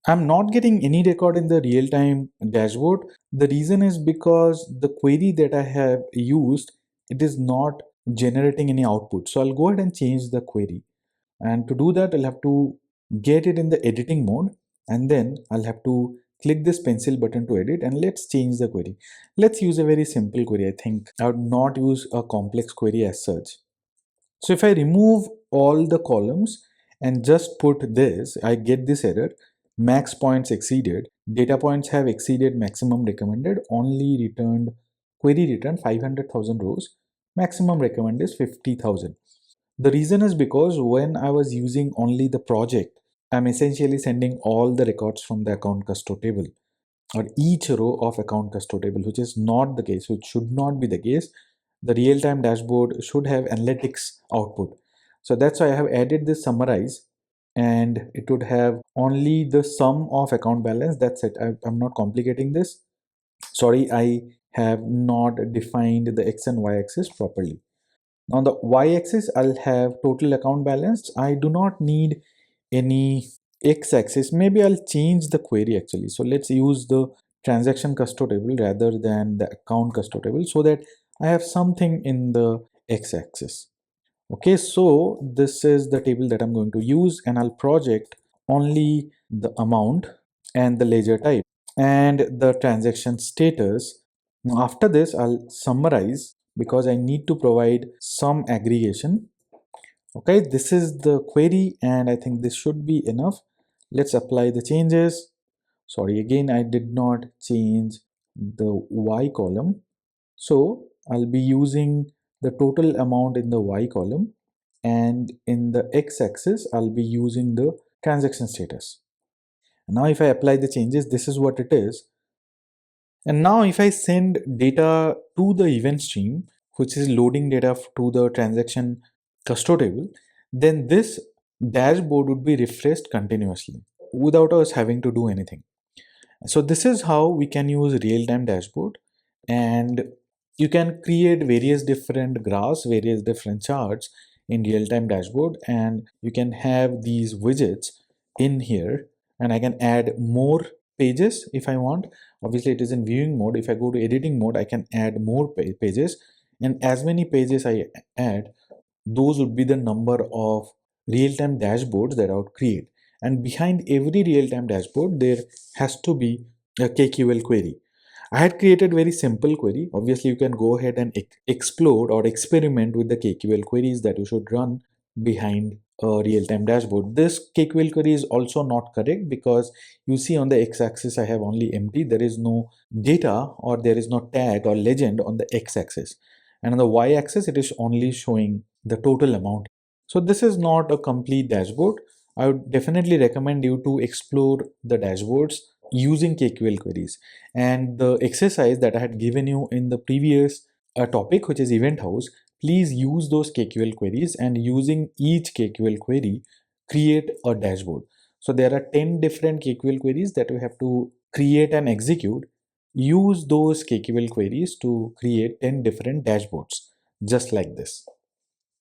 I'm not getting any record in the real-time dashboard. The reason is because the query that I have used, it is not generating any output. So I'll go ahead and change the query. And to do that, I'll have to get it in the editing mode, and then I'll have to click this pencil button to edit, and let's change the query. Let's use a very simple query. I think I would not use a complex query as such. So if I remove all the columns and just put this, I get this error: max points exceeded, data points have exceeded maximum recommended, only returned, query returned 500,000 rows, maximum recommended is 50,000. The reason is because when I was using only the project, I'm essentially sending all the records from the account custody table, or each row of account custody table, which is not the case, which should not be the case. The real-time dashboard should have analytics output. So that's why I have added this summarize, and it would have only the sum of account balance. That's it. I'm not complicating this. Sorry, I have not defined the X and Y axis properly. On the y-axis, I'll have total account balance. I do not need any x-axis. Maybe I'll change the query actually. So let's use the transaction custody table rather than the account custody table, so that I have something in the x-axis. Okay, so this is the table that I'm going to use, and I'll project only the amount and the ledger type and the transaction status. Now after this, I'll summarize because I need to provide some aggregation. Okay, this is the query, and I think this should be enough. Let's apply the changes. Sorry, again, I did not change the Y column. So I'll be using the total amount in the Y column, and in the X axis, I'll be using the transaction status. Now if I apply the changes, this is what it is. And now if I send data to the event stream, which is loading data to the transaction custody table, then this dashboard would be refreshed continuously without us having to do anything. So this is how we can use real-time dashboard, and you can create various different graphs, various different charts in real-time dashboard, and you can have these widgets in here, and I can add more pages if I want. Obviously it is in viewing mode. If I go to editing mode, I can add more pages, and as many pages I add, those would be the number of real-time dashboards that I would create. And behind every real-time dashboard, there has to be a KQL query. I had created very simple query. Obviously, you can go ahead and explode or experiment with the KQL queries that you should run behind a real-time dashboard. This KQL query is also not correct because you see on the x-axis I have only empty. There is no data, or there is no tag or legend on the x-axis. And on the y-axis, it is only showing the total amount. So this is not a complete dashboard. I would definitely recommend you to explore the dashboards using KQL queries. And the exercise that I had given you in the previous topic, which is event house, please use those KQL queries, and using each KQL query, create a dashboard. So there are 10 different KQL queries that you have to create and execute. Use those KQL queries to create 10 different dashboards, just like this.